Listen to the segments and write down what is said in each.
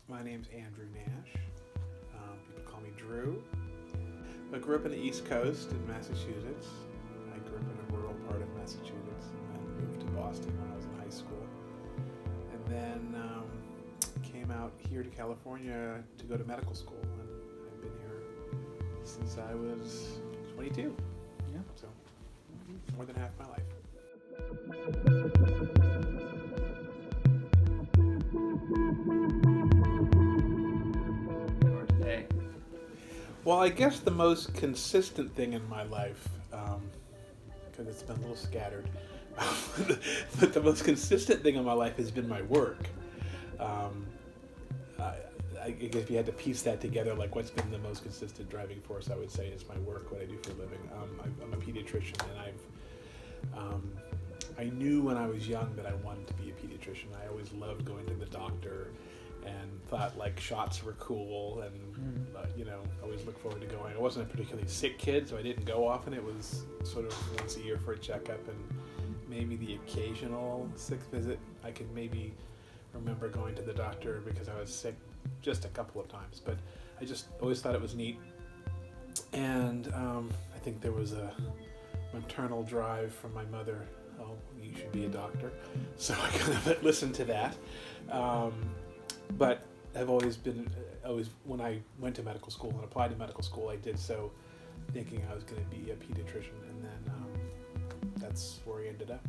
My name's Andrew Nash. People call me Drew. I grew up in the East Coast in Massachusetts. I grew up in a rural part of Massachusetts and then moved to Boston when I was in high school. And then came out here to California to go to medical school. And I've been here since I was 22. Yeah. So more than half my life. Or today. Well, I guess the most consistent thing in my life, because it's been a little scattered, but the most consistent thing in my life has been my work. I guess if you had to piece that together, like what's been the most consistent driving force, I would say is my work, what I do for a living. I'm a pediatrician, and I knew when I was young that I wanted to be a pediatrician. I always loved going to the doctor and thought like shots were cool and always looked forward to going. I wasn't a particularly sick kid, so I didn't go often. It was sort of once a year for a checkup and maybe the occasional sick visit. I could maybe remember going to the doctor because I was sick just a couple of times, but I just always thought it was neat. And I think there was a maternal drive from my mother. Oh, you should be a doctor. So I kind of listened to that. But I've always when I went to medical school and applied to medical school, I did so thinking I was going to be a pediatrician, and then that's where I ended up.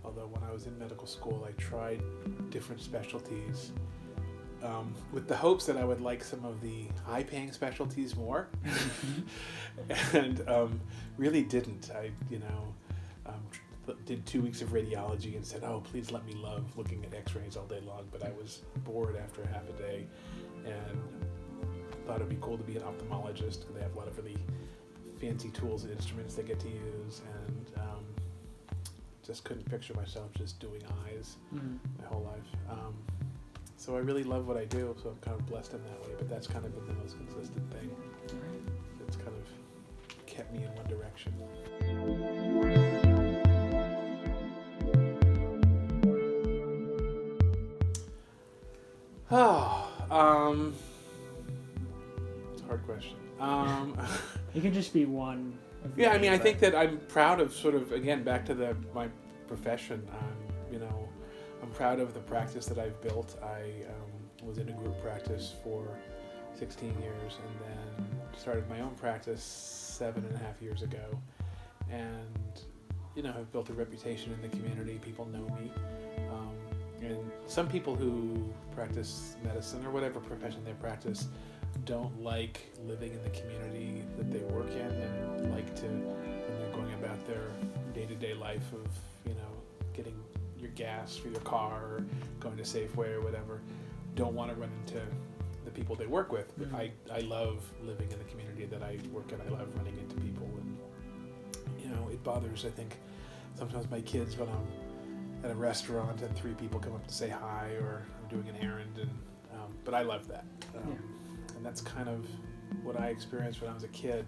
Although when I was in medical school, I tried different specialties with the hopes that I would like some of the high-paying specialties more, and really didn't. I did 2 weeks of radiology and said, "Oh, please let me love looking at X-rays all day long." But I was bored after half a day, and thought it'd be cool to be an ophthalmologist because they have a lot of really fancy tools and instruments they get to use, and just couldn't picture myself just doing eyes my whole life. So I really love what I do, so I'm kind of blessed in that way. But that's kind of been the most consistent thing. It's kind of kept me in one direction. It's a hard question. It can just be one. Yeah, I mean, I think that I'm proud of sort of, again, back to my profession. I'm proud of the practice that I've built. I was in a group practice for 16 years and then started my own practice 7.5 years ago. And, I've built a reputation in the community. People know me. And some people who practice medicine or whatever profession they practice don't like living in the community that they work in and like to, when they're going about their day-to-day life of, getting your gas for your car or going to Safeway or whatever, don't want to run into the people they work with. But I love living in the community that I work in. I love running into people, and it bothers, I think, sometimes my kids when I'm at a restaurant and 3 people come up to say hi, or I'm doing an errand, and but I love that. And that's kind of what I experienced when I was a kid.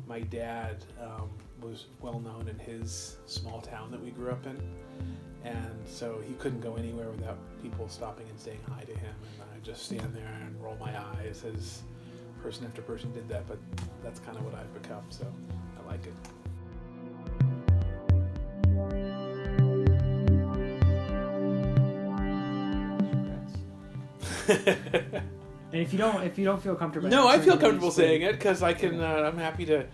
My dad was well known in his small town that we grew up in, and so he couldn't go anywhere without people stopping and saying hi to him, and I just stand there and roll my eyes as person after person did that. But that's kind of what I've become, so I like it. And if you don't feel comfortable, No, I feel comfortable saying it because I can. I'm happy to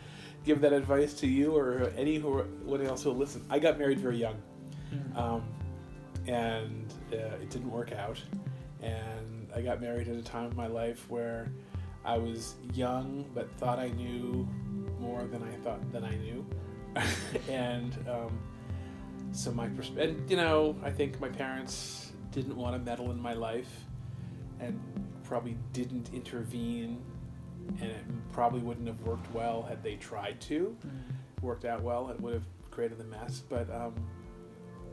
give that advice to you or anyone else who'll listen. I got married very young, and it didn't work out. And I got married at a time in my life where I was young but thought I knew more than I knew, and so my I think my parents didn't want to meddle in my life, and probably didn't intervene, and it probably wouldn't have worked well had they tried to. Worked out well, it would have created the mess. But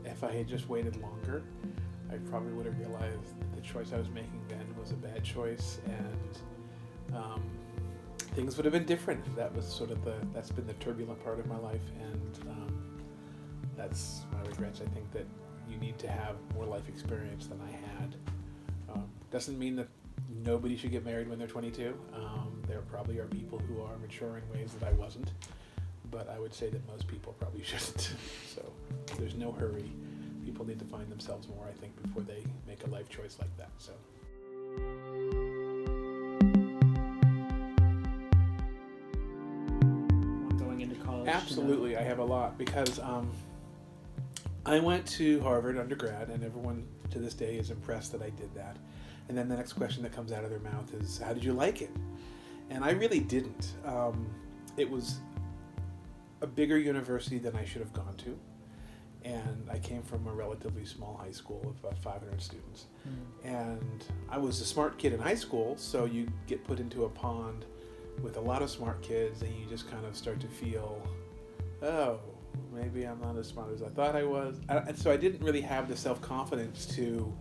if I had just waited longer, I probably would have realized that the choice I was making then was a bad choice, and things would have been different. That was sort of that's been the turbulent part of my life, and that's my regrets. I think that you need to have more life experience than I had. Doesn't mean that nobody should get married when they're 22. There probably are people who are mature in ways that I wasn't, but I would say that most people probably shouldn't. So there's no hurry. People need to find themselves more, I think, before they make a life choice like that. So. Going into college. Absolutely, I have a lot because I went to Harvard undergrad, and everyone to this day is impressed that I did that. And then the next question that comes out of their mouth is, how did you like it? And I really didn't. It was a bigger university than I should have gone to. And I came from a relatively small high school of about 500 students. And I was a smart kid in high school, so you get put into a pond with a lot of smart kids, and you just kind of start to feel, oh, maybe I'm not as smart as I thought I was. And so I didn't really have the self-confidence to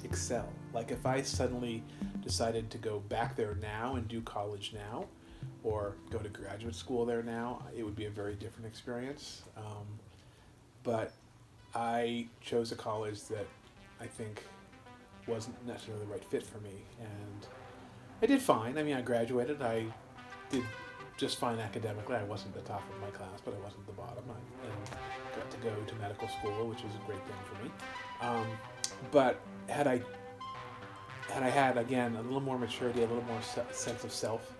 excel. Like if I suddenly decided to go back there now and do college now, or go to graduate school there now, it would be a very different experience. But I chose a college that I think wasn't necessarily the right fit for me, and I did fine. I mean, I graduated. I did just fine academically. I wasn't the top of my class, but I wasn't the bottom. And got to go to medical school, which was a great thing for me. But had I had, again, a little more maturity, a little more sense of self,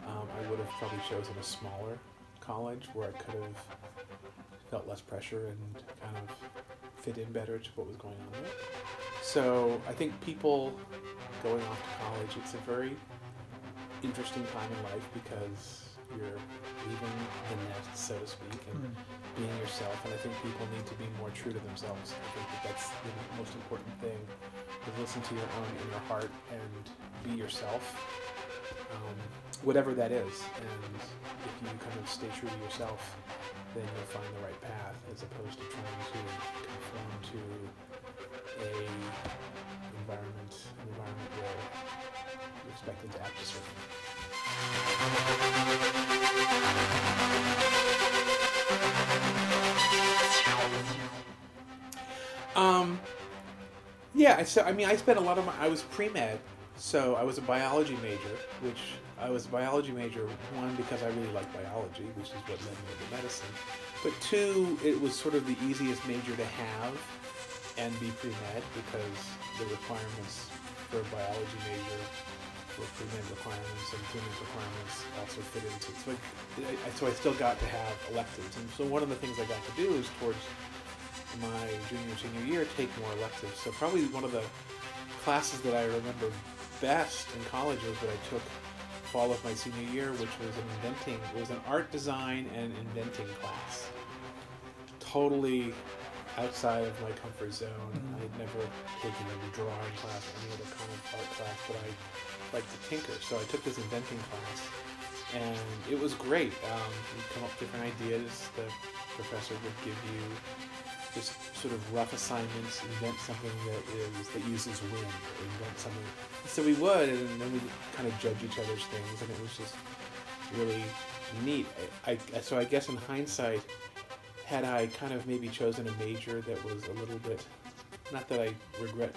I would have probably chosen a smaller college where I could have felt less pressure and kind of fit in better to what was going on there. So I think people going off to college, it's a very interesting time in life because you're leaving the nest, so to speak, and being yourself. And I think people need to be more true to themselves. I think that that's the most important thing, is listen to your own inner heart and be yourself, whatever that is. And if you kind of stay true to yourself, then you'll find the right path, as opposed to trying to conform to an environment where you're expected to act a certain way. Yeah, so I mean, I spent a lot of I was pre-med, so I was a biology major, which I was a biology major, one, because I really liked biology, which is what led me to medicine, but two, it was sort of the easiest major to have and be pre-med, because the requirements for a biology major were pre-med requirements, and pre-med requirements also fit into it. So I still got to have electives, and so one of the things I got to do is towards my junior, senior year, take more electives. So probably one of the classes that I remember best in college was what I took fall of my senior year, which was an art design and inventing class. Totally outside of my comfort zone. I had never taken a drawing class or any other kind of art class, but I liked to tinker. So I took this inventing class, and it was great. You'd come up with different ideas. The professor would give you just sort of rough assignments, invent something that uses wind, or invent something. So we would, and then we'd kind of judge each other's things, and it was just really neat. So I guess in hindsight, had I kind of maybe chosen a major that was a little bit, not that I regret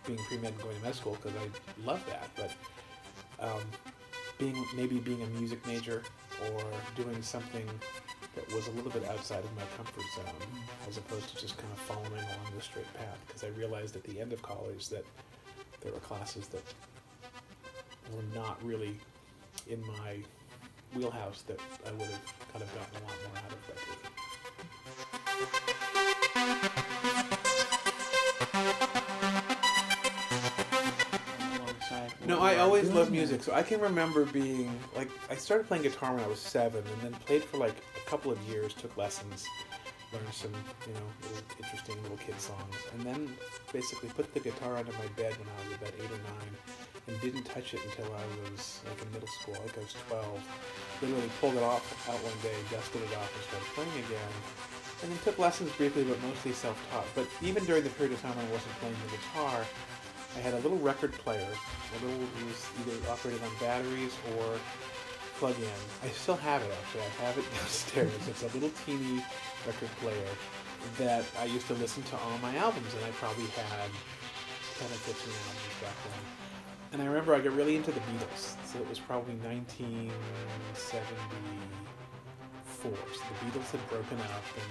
being pre-med and going to med school, because I love that, but being a music major, or doing something that was a little bit outside of my comfort zone, as opposed to just kind of following along the straight path, because I realized at the end of college that there were classes that were not really in my wheelhouse that I would have kind of gotten a lot more out of by taking. No, I always loved music. So I can remember being, like, I started playing guitar when I was 7, and then played for like a couple of years, took lessons, learned some, little interesting little kid songs, and then basically put the guitar under my bed when I was about 8 or 9, and didn't touch it until I was like in middle school, like I was 12. Literally pulled it out one day, dusted it off, and started playing again. And then took lessons briefly, but mostly self-taught. But even during the period of time when I wasn't playing the guitar, I had a little record player. It was either operated on batteries or plug-in. I still have it, actually. I have it downstairs. It's a little teeny record player that I used to listen to all my albums, and I probably had 10 or 15 albums back then. And I remember I got really into the Beatles. So it was probably 1974. So the Beatles had broken up, and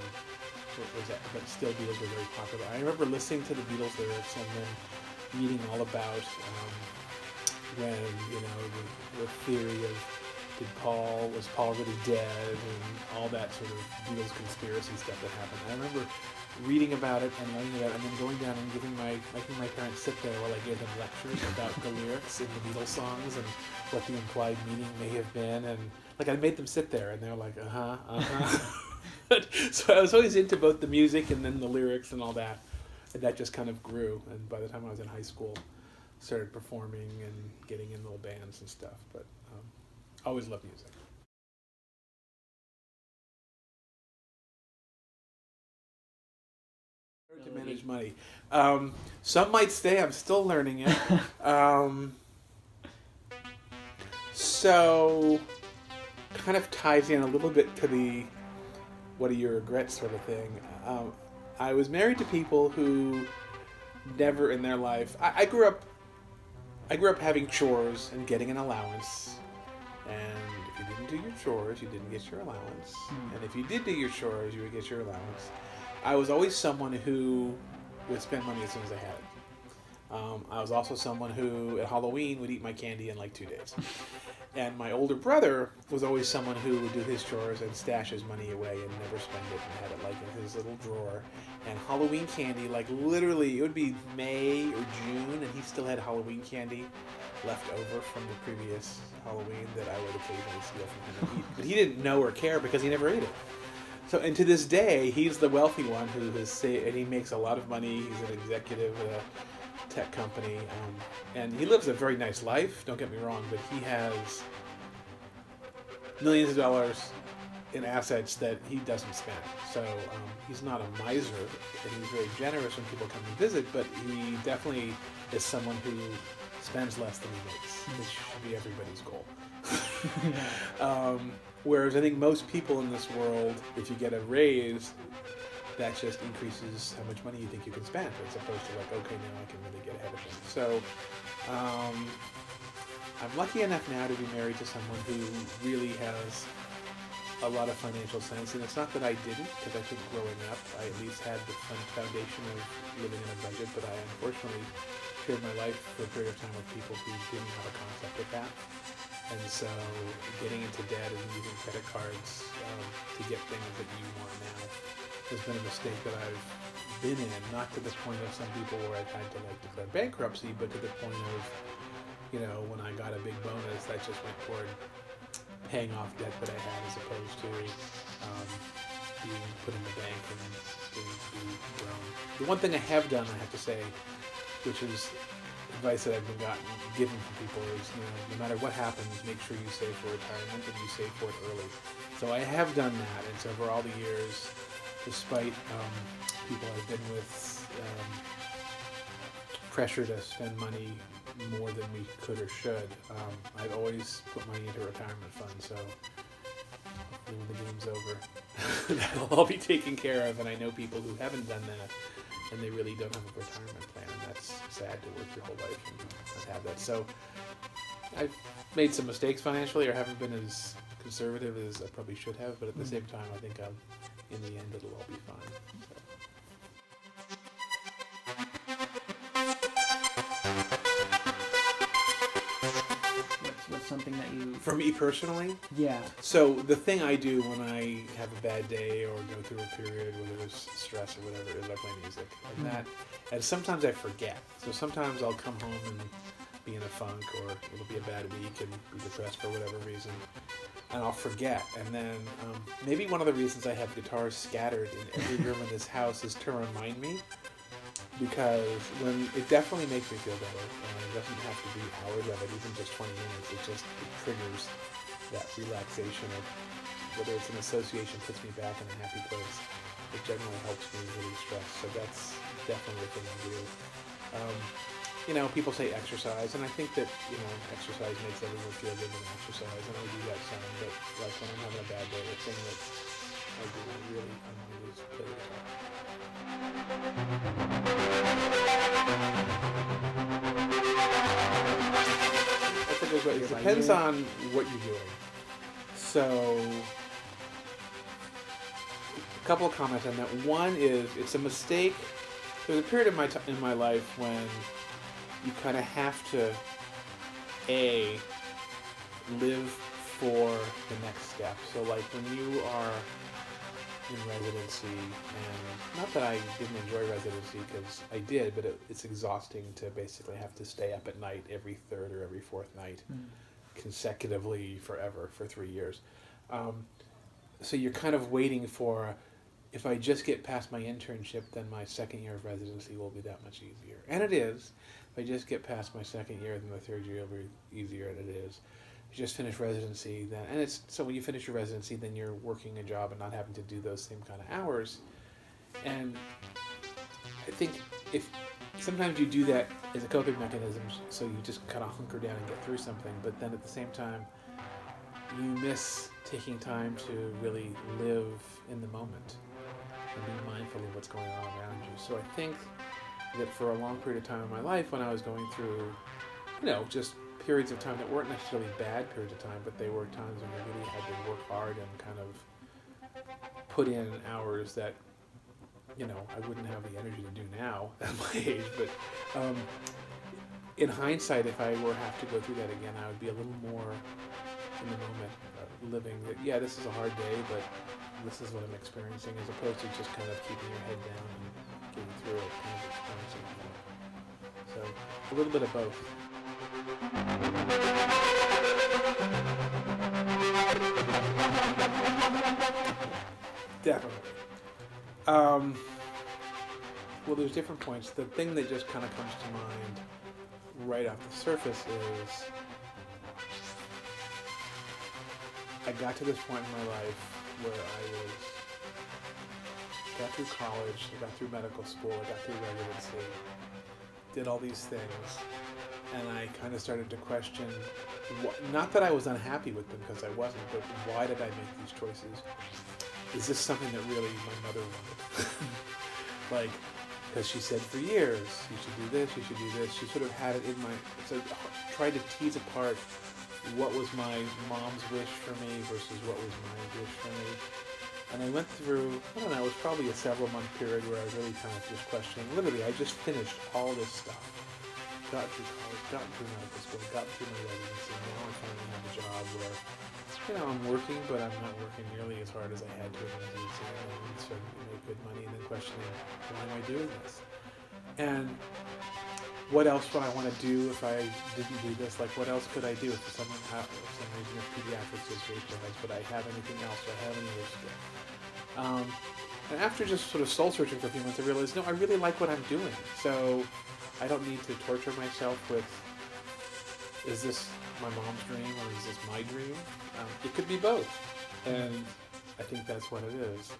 but still Beatles were very popular. I remember listening to the Beatles lyrics and then reading all about when, the theory of was Paul really dead, and all that sort of Beatles conspiracy stuff that happened. I remember reading about it and learning about it, and then going down and making my parents sit there while I gave them lectures about the lyrics in the Beatles songs and what the implied meaning may have been, and I made them sit there, and they were like, So I was always into both the music and then the lyrics and all that, and that just kind of grew. And by the time I was in high school, started performing and getting in little bands and stuff. But always loved music. To manage money. Some might say I'm still learning it. So kind of ties in a little bit to the what are your regrets sort of thing. I was married to people who never in their life. I grew up having chores and getting an allowance. And if you didn't do your chores, you didn't get your allowance. And if you did do your chores, you would get your allowance. I was always someone who would spend money as soon as I had it. I was also someone who, at Halloween, would eat my candy in 2 days. And my older brother was always someone who would do his chores and stash his money away and never spend it, and had it in his little drawer. And Halloween candy, literally, it would be May or June, and he still had Halloween candy left over from the previous Halloween that I would occasionally steal from him and eat. But he didn't know or care because he never ate it. So, and to this day, he's the wealthy one who has and he makes a lot of money. He's an executive at a tech company, and he lives a very nice life. Don't get me wrong, but he has millions of dollars in assets that he doesn't spend. So he's not a miser, and he's very generous when people come and visit. But he definitely is someone who spends less than he makes, which should be everybody's goal. Whereas I think most people in this world, if you get a raise, that just increases how much money you think you can spend, as opposed to okay, now I can really get ahead of things. So I'm lucky enough now to be married to someone who really has a lot of financial sense. And it's not that I didn't, because I think growing up, I at least had the foundation of living in a budget, but I unfortunately shared my life for a period of time with people who didn't have a concept of that. And so getting into debt and using credit cards to get things that you want now has been a mistake that I've been in, not to the point of some people where I've had to declare bankruptcy, but to the point of, when I got a big bonus, that just went toward paying off debt that I had, as opposed to being put in the bank and being grown. The one thing I have done, I have to say, which is advice that I've been given from people, is no matter what happens, make sure you save for retirement and you save for it early. So I have done that, and so for all the years, despite people I've been with pressure to spend money more than we could or should, I've always put money into a retirement fund. So when the game's over, that'll all be taken care of. And I know people who haven't done that, and they really don't have a retirement plan, and that's sad to work your whole life and not have that. So I've made some mistakes financially, or haven't been as conservative as I probably should have, but at the same time, I think in the end it'll all be fine. So. What's something that you... For me personally? Yeah. So the thing I do when I have a bad day or go through a period where there's stress or whatever is I play music. And sometimes I forget. So sometimes I'll come home and be in a funk, or it'll be a bad week and be depressed for whatever reason, and I'll forget. And then maybe one of the reasons I have guitars scattered in every room in this house is to remind me, because it definitely makes me feel better, and it doesn't have to be hours of it, even just 20 minutes. It triggers that relaxation of, whether it's an association, puts me back in a happy place. It generally helps me release stress. So that's definitely the thing I do. People say exercise, and I think that, exercise makes everyone feel good when exercise, and I do that some, but when I'm having a bad day, the thing that I do really unwind is play the guitar. It year by depends year? on what you're doing. So, a couple of comments on that. One is it's a mistake. There's a period in my life when you kind of have to live for the next step. So like when you are in residency, and not that I didn't enjoy residency because I did, but it's exhausting to basically have to stay up at night every third or every fourth night consecutively forever for 3 years. So you're kind of waiting for, if I just get past my internship, then my second year of residency will be that much easier. And it is. If I just get past my second year, then the third year will be easier, and it is. You just finish residency, then, and it's so when you finish your residency, then you're working a job and not having to do those same kind of hours. And I think if sometimes you do that as a coping mechanism, so you just kind of hunker down and get through something, but then at the same time, you miss taking time to really live in the moment and be mindful of what's going on around you. So I think that for a long period of time in my life, when I was going through, just periods of time that weren't necessarily bad periods of time, but they were times when I really had to work hard and kind of put in hours that, I wouldn't have the energy to do now at my age. But in hindsight, if I were have to go through that again, I would be a little more in the moment, living that, yeah, this is a hard day, but this is what I'm experiencing, as opposed to just kind of keeping your head down and getting through it, kind of experiencing it more. So a little bit of both. Definitely. Well, there's different points. The thing that just kind of comes to mind right off the surface is I got to this point in my life where I got through college, I got through medical school, I got through residency, did all these things, and I kind of started to question, not that I was unhappy with them, because I wasn't, but why did I make these choices? Is this something that really my mother wanted? Because she said for years, you should do this, you should do this. She sort of had it in so I tried to tease apart what was my mom's wish for me versus what was my wish for me. And I went through, I don't know, it was probably a several month period where I was really kind of just questioning. Literally, I just finished all this stuff. Got through college, got through medical school, got through my residency. Now I finally have a job where, I'm working, but I'm not working nearly as hard as I had to in residency. I'm starting to make good money and then questioning, why am I doing this? And what else would I want to do if I didn't do this? Like, what else could I do if for some reason if pediatrics is visualized? Would I have anything else? Would I have any other skill? And after just sort of soul searching for a few months, I realized, no, I really like what I'm doing. So I don't need to torture myself with, is this my mom's dream or is this my dream? It could be both. And I think that's what it is.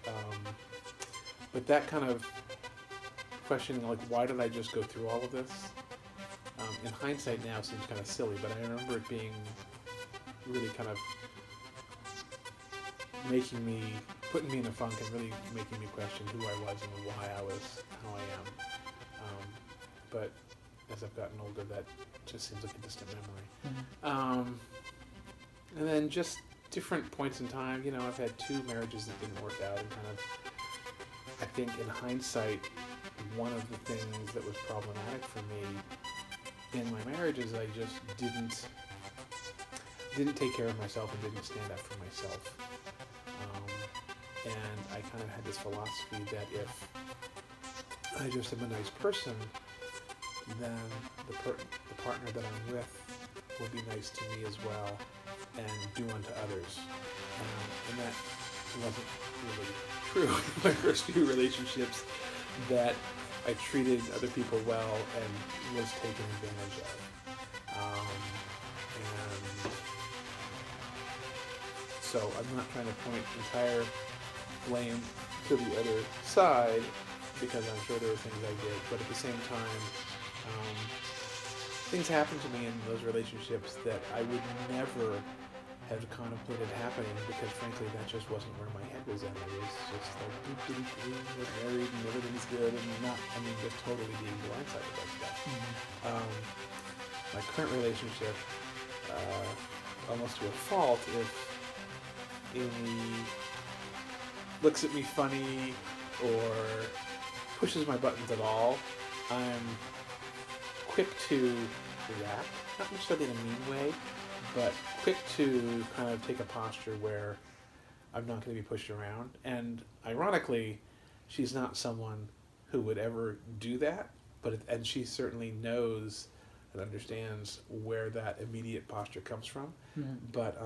But that kind of questioning, like, why did I just go through all of this? In hindsight now seems kind of silly, but I remember it being really kind of putting me in a funk and really making me question who I was and why I was how I am. But as I've gotten older, that just seems like a distant memory. And then just different points in time, I've had 2 marriages that didn't work out, and kind of, I think in hindsight, one of the things that was problematic for me in my marriage is I just didn't take care of myself and didn't stand up for myself. And I kind of had this philosophy that if I just am a nice person, then the partner that I'm with will be nice to me as well and do unto others. And that wasn't really true in my first few relationships, that I treated other people well and was taken advantage of. And so I'm not trying to point entire blame to the other side, because I'm sure there were things I did, but at the same time, things happened to me in those relationships that I would never have contemplated happening, because frankly that just wasn't where my head was at. I was just like, we're married and everything's good, and just totally being blindsided by stuff. My current relationship, almost to a fault if Amy looks at me funny or pushes my buttons at all. I'm quick to react, not necessarily in a mean way, but quick to kind of take a posture where I'm not going to be pushed around. And ironically, she's not someone who would ever do that, and she certainly knows and understands where that immediate posture comes from. Mm-hmm. But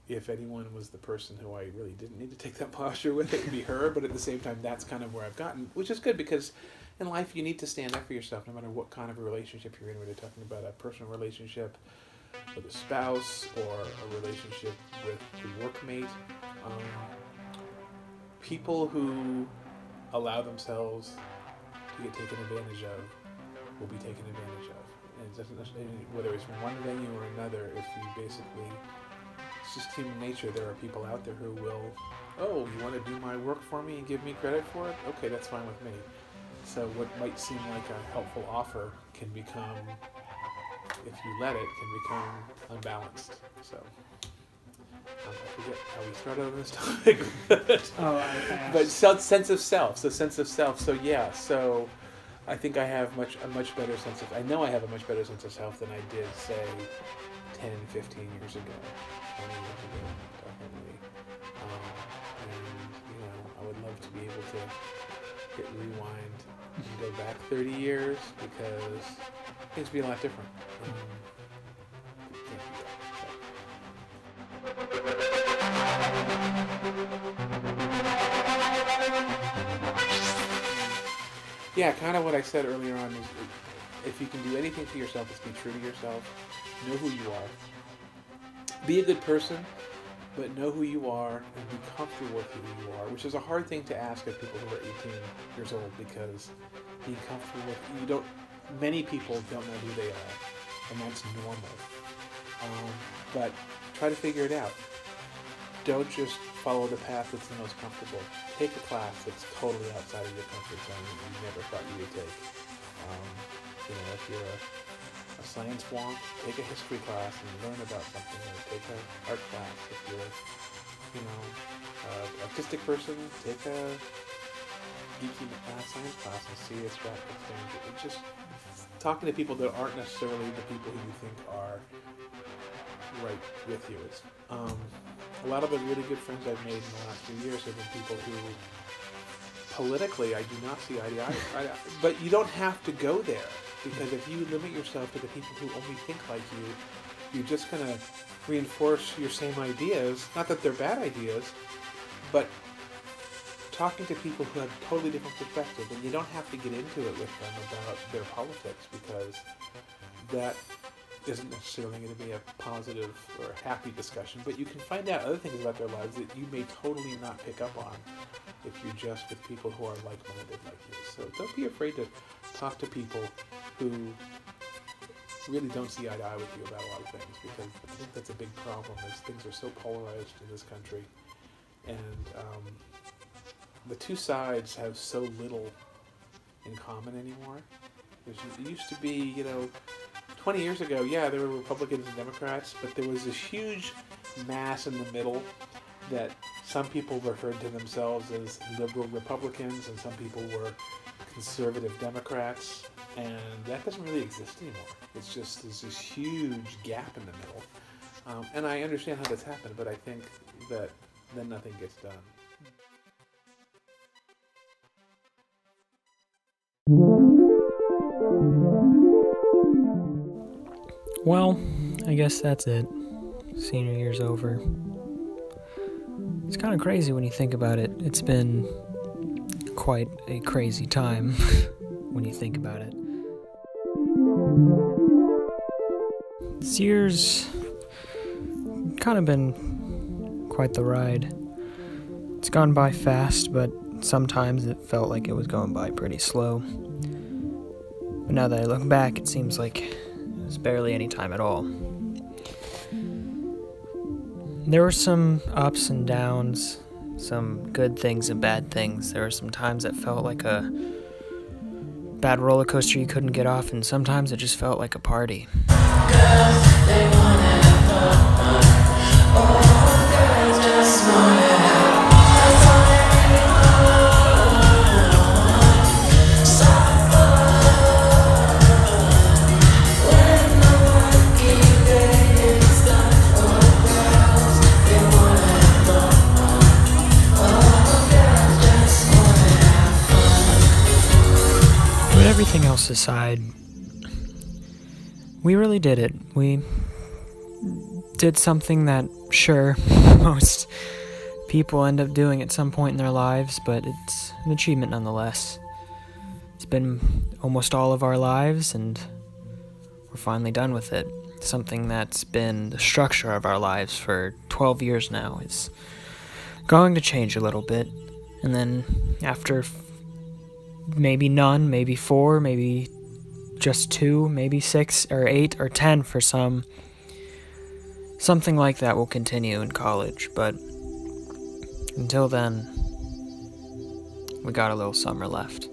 if anyone was the person who I really didn't need to take that posture with, it would be her. But at the same time, that's kind of where I've gotten, which is good because in life you need to stand up for yourself no matter what kind of a relationship you're in, whether you're talking about a personal relationship with a spouse or a relationship with a workmate. People who allow themselves to get taken advantage of will be taken advantage of. And it doesn't necessarily, whether it's from one venue or another, if you basically, it's just human nature. There are people out there who will, oh, you want to do my work for me and give me credit for it? Okay, that's fine with me. So what might seem like a helpful offer can become, if you let it, can become unbalanced. So I forget how we started on this topic. But sense of self. So sense of self. So yeah. So I think I have a much better sense of. I know I have a much better sense of self than I did, say, 10, 15 years ago, 20 years ago, definitely. And I would love to be able to hit rewind and go back 30 years because things would be a lot different. Can't do that, so. Yeah, kind of what I said earlier on is if you can do anything for yourself, it's be true to yourself, know who you are, be a good person, but know who you are and be comfortable with who you are, which is a hard thing to ask of people who are 18 years old because being comfortable with, many people don't know who they are, and that's normal. But try to figure it out. Don't just follow the path that's the most comfortable. Take a class that's totally outside of your comfort zone that you never thought you would take. If you're a science wonk, take a history class and learn about something, or take an art class. If you're, an artistic person, take a geeky science class and see its practical things. It's just talking to people that aren't necessarily the people who you think are right with you. It's, a lot of the really good friends I've made in the last few years have been people who, politically, I do not see eye to eye. But you don't have to go there, because if you limit yourself to the people who only think like you, you're just going to reinforce your same ideas. Not that they're bad ideas, but talking to people who have totally different perspectives, and you don't have to get into it with them about their politics, because that isn't necessarily going to be a positive or a happy discussion, but you can find out other things about their lives that you may totally not pick up on if you're just with people who are like-minded like you. So don't be afraid to talk to people who really don't see eye to eye with you about a lot of things, because I think that's a big problem, is things are so polarized in this country, and the two sides have so little in common anymore. It used to be, 20 years ago, yeah, there were Republicans and Democrats, but there was this huge mass in the middle that some people referred to themselves as liberal Republicans and some people were conservative Democrats, and that doesn't really exist anymore. It's just there's this huge gap in the middle. And I understand how that's happened, but I think that then nothing gets done. Well, I guess that's it. Senior year's over. It's kind of crazy when you think about it. It's been quite a crazy time when you think about it. This year's kind of been quite the ride. It's gone by fast, but sometimes it felt like it was going by pretty slow. But now that I look back, it seems like it was barely any time at all. There were some ups and downs, some good things and bad things. There were some times that felt like a bad roller coaster you couldn't get off, and sometimes it just felt like a party. But everything else aside, we really did it. We did something that, sure, most people end up doing at some point in their lives, but it's an achievement nonetheless. It's been almost all of our lives, and we're finally done with it. Something that's been the structure of our lives for 12 years now is going to change a little bit, and then after maybe none, maybe 4, maybe just 2, maybe 6 or 8 or 10 for some, something like that will continue in college. But until then, we got a little summer left.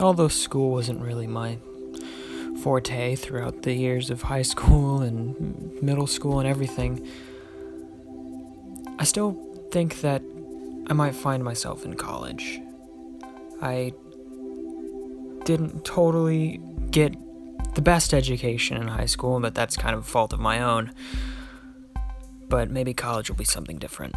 Although school wasn't really my forte throughout the years of high school and middle school and everything, I still think that I might find myself in college. I didn't totally get the best education in high school, but that's kind of a fault of my own. But maybe college will be something different.